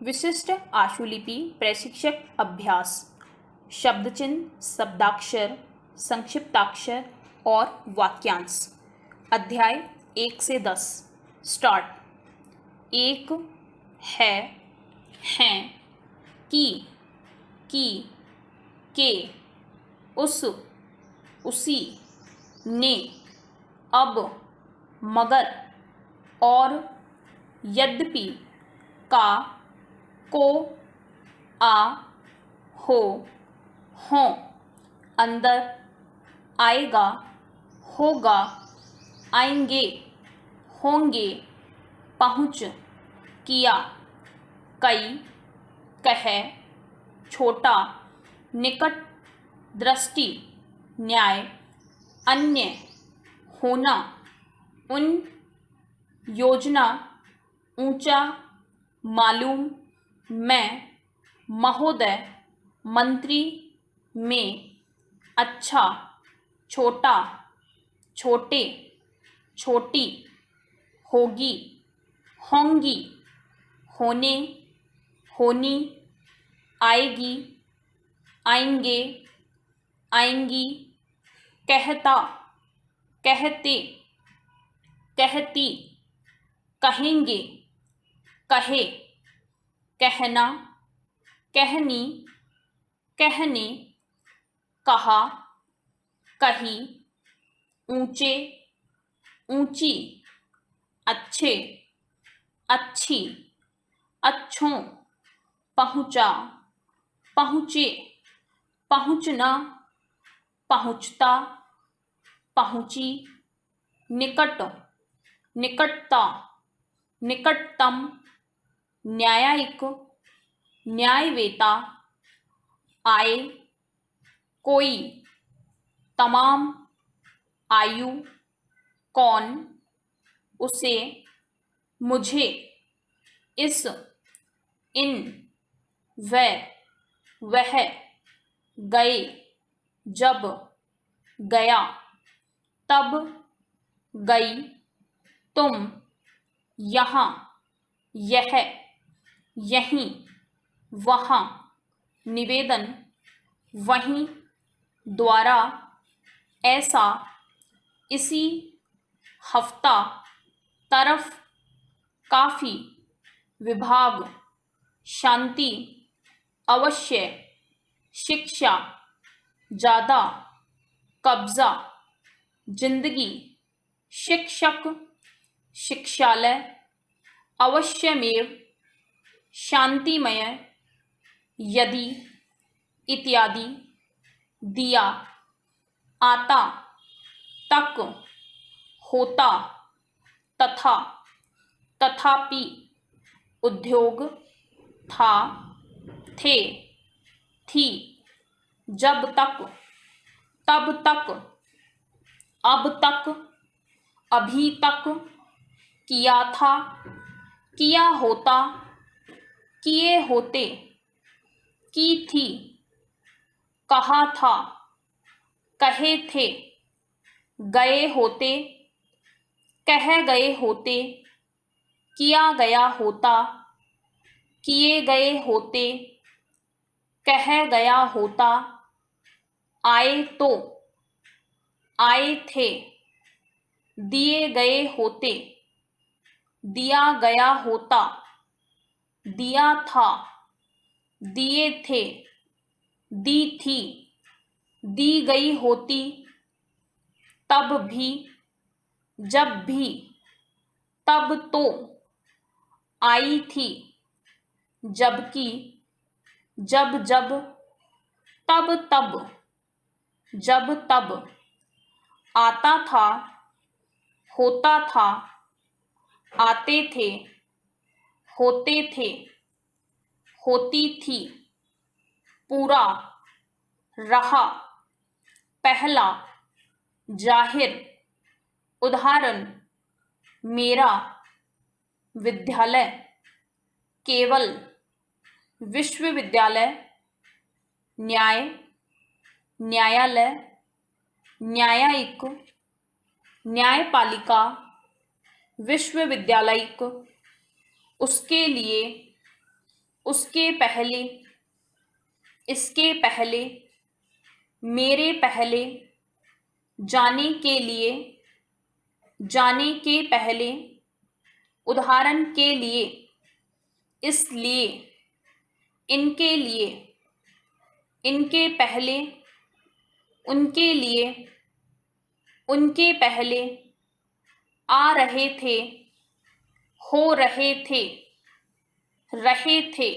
विशिष्ट आशुलिपि प्रशिक्षक अभ्यास। शब्द चिन्ह, शब्दाक्षर, संक्षिप्ताक्षर और वाक्यांश। अध्याय 1 से 10। स्टार्ट। एक, है, हैं, की, के, उस, उसी, ने, अब, मगर, और, यद्यपि, का, को, आ, हो, हों, अंदर, आएगा, होगा, आएंगे, होंगे, पहुँच, किया, कई, कह, छोटा, निकट, दृष्टि, न्याय, अन्य, होना, उन, योजना, ऊंचा, मालूम, मैं, महोदय, मंत्री, में, अच्छा, छोटा, छोटे, छोटी, होगी, होंगी, होने, होनी, आएगी, आएंगे, आएंगी, कहता, कहते, कहती, कहेंगे, कहे, कहना, कहनी, कहने, कहा, कही, ऊंचे, ऊंची, अच्छे, अच्छी, अच्छों, पहुंचा, पहुंचे, पहुंचना, पहुंचता, पहुंची, निकट, निकटता, निकटतम, न्यायिक, न्यायवेता, आए, कोई, तमाम, आयु, कौन, उसे, मुझे, इस, इन, वह, गए, जब, गया, तब, गई, तुम, यहाँ, यह, यहीं, वहाँ, निवेदन, वहीं, द्वारा, ऐसा, इसी, हफ्ता, तरफ, काफी, विभाग, शांति, अवश्य, शिक्षा, ज़्यादा, कब्जा, जिंदगी, शिक्षक, शिक्षालय, अवश्यमेव, शांतिमय, यदि, इत्यादि, दिया, आता, तक, होता, तथा, तथापि, उद्योग, था, थे, थी, जब तक, तब तक, अब तक, अभी तक, किया था, किया होता, किए होते, की थी, कहा था, कहे थे, गए होते, कह गए होते, किया गया होता, किए गए होते, कह गया होता, आए तो, आए थे, दिए गए होते, दिया गया होता, दिया था, दिए थे, दी थी, दी गई होती, तब भी, जब भी, तब तो, आई थी, जबकि, जब जब, तब तब, जब तब, आता था, होता था, आते थे, होते थे, होती थी, पूरा, रहा, पहला, जाहिर, उदाहरण, मेरा, विद्यालय, केवल, विश्वविद्यालय, न्याय, न्यायालय, न्यायिक, न्यायपालिका, विश्वविद्यालयिक, उसके लिए, उसके पहले, इसके पहले, मेरे पहले, जाने के लिए, जाने के पहले, उदाहरण के लिए, इसलिए, इनके लिए, इनके पहले, उनके लिए, उनके पहले, आ रहे थे, हो रहे थे, रहे थे,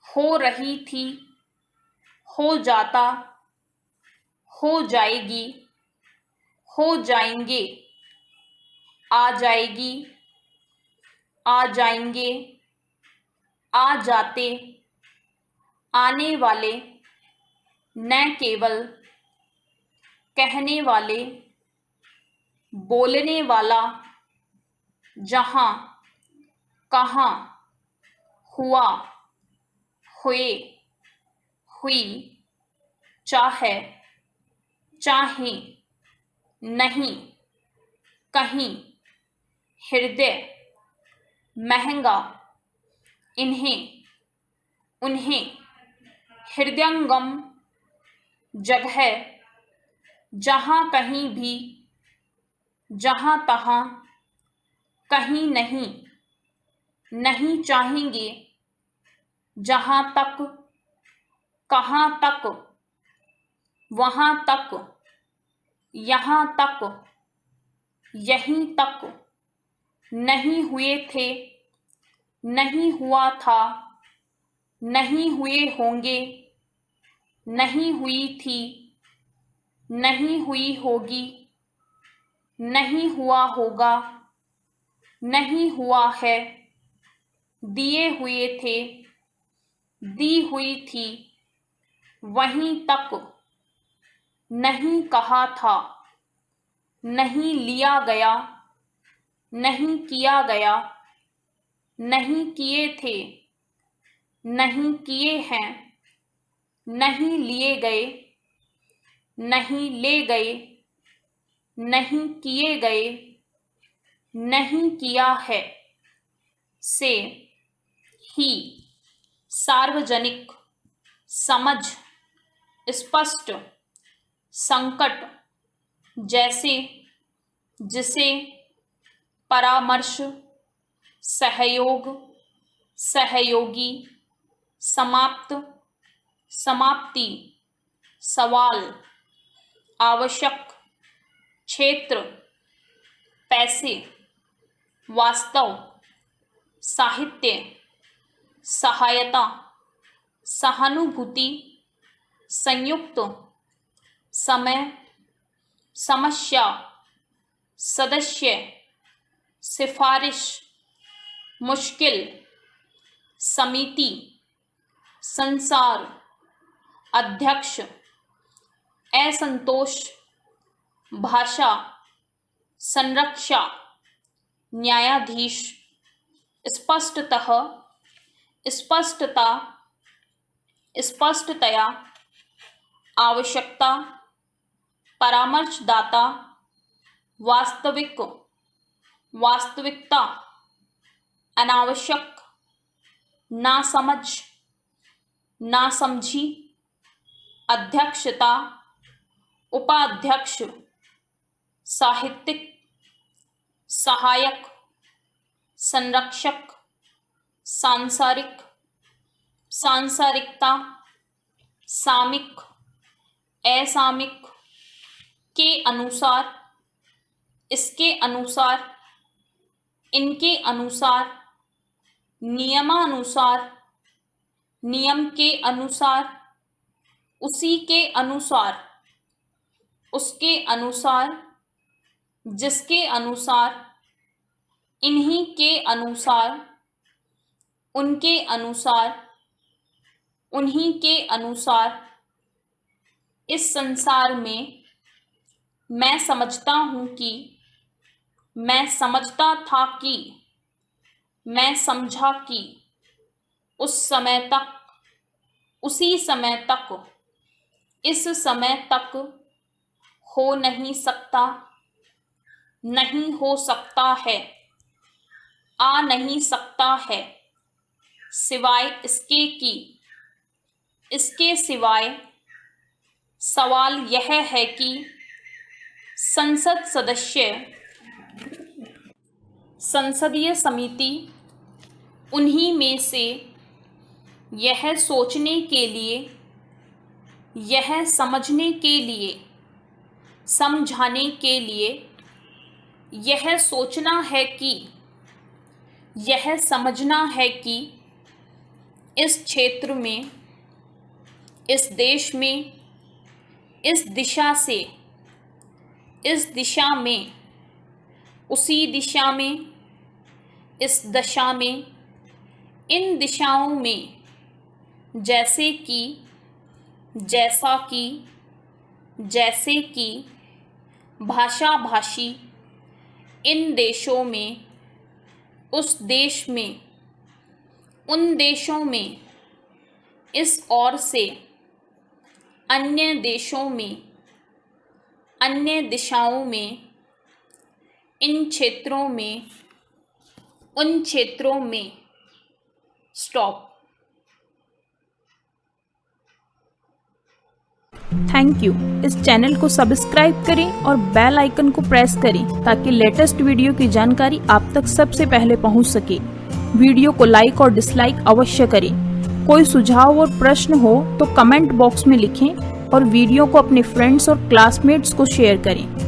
हो रही थी, हो जाता, हो जाएगी, हो जाएंगे, आ जाएगी, आ जाएंगे, आ जाते, आने वाले, न केवल, कहने वाले, बोलने वाला, जहाँ, कहाँ, हुआ, हुए, हुई, चाहे, चाहें, नहीं, कहीं, हृदय, महंगा, इन्हें, उन्हें, हृदयंगम, जगह, जहाँ कहीं भी, जहाँ तहाँ, कहीं नहीं, नहीं चाहेंगे, जहाँ तक, कहाँ तक, वहाँ तक, यहाँ तक, यहीं तक, नहीं हुए थे, नहीं हुआ था, नहीं हुए होंगे, नहीं हुई थी, नहीं हुई होगी, नहीं हुआ होगा, नहीं हुआ है, दिए हुए थे, दी हुई थी, वहीं तक, नहीं कहा था, नहीं लिया गया, नहीं किया गया, नहीं किए थे, नहीं किए हैं, नहीं लिए गए, नहीं ले गए, नहीं किए गए, नहीं किया है, से, ही, सार्वजनिक, समझ, स्पष्ट, संकट, जैसे, जिसे, परामर्श, सहयोग, सहयोगी, समाप्त, समाप्ति, सवाल, आवश्यक, क्षेत्र, पैसे, वास्तव, साहित्य, सहायता, सहानुभूति, संयुक्त, समय, समस्या, सदस्य, सिफारिश, मुश्किल, समिति, संसार, अध्यक्ष, असंतोष, भाषा, संरक्षा, न्यायाधीश, स्पष्टतः, स्पष्टता, स्पष्टतया, आवश्यकता, परामर्शदाता, वास्तविक, वास्तविकता, अनावश्यक, नासमझ, नासमझी, अध्यक्षता, उपाध्यक्ष, साहित्यिक, सहायक, संरक्षक, सांसारिक, सांसारिकता, सामिक, असामिक, के अनुसार, इसके अनुसार, इनके अनुसार, नियमानुसार, नियम के अनुसार, उसी के अनुसार, उसके अनुसार, जिसके अनुसार, इन्हीं के अनुसार, उनके अनुसार, उन्हीं के अनुसार, इस संसार में, मैं समझता हूँ कि, मैं समझता था कि, मैं समझा कि, उस समय तक, उसी समय तक, इस समय तक, हो नहीं सकता, नहीं हो सकता है, आ नहीं सकता है, सिवाय इसके कि, इसके सिवाय। सवाल यह है कि संसद सदस्य, संसदीय समिति उन्हीं में से यह सोचने के लिए, यह समझने के लिए, समझाने के लिए, यह सोचना है कि, यह समझना है कि इस क्षेत्र में, इस देश में, इस दिशा से, इस दिशा में, उसी दिशा में, इस दशा में, इन दिशाओं में, जैसे कि, जैसा कि, जैसे कि, भाषा भाषी, इन देशों में, उस देश में, उन देशों में, इस ओर से, अन्य देशों में, अन्य दिशाओं में, इन क्षेत्रों में, उन क्षेत्रों में। स्टॉप। Thank you. इस चैनल को सब्सक्राइब करें और बेल आइकन को प्रेस करें ताकि लेटेस्ट वीडियो की जानकारी आप तक सबसे पहले पहुंच सके। वीडियो को लाइक और डिसलाइक अवश्य करें। कोई सुझाव और प्रश्न हो तो कमेंट बॉक्स में लिखें और वीडियो को अपने फ्रेंड्स और क्लासमेट्स को शेयर करें।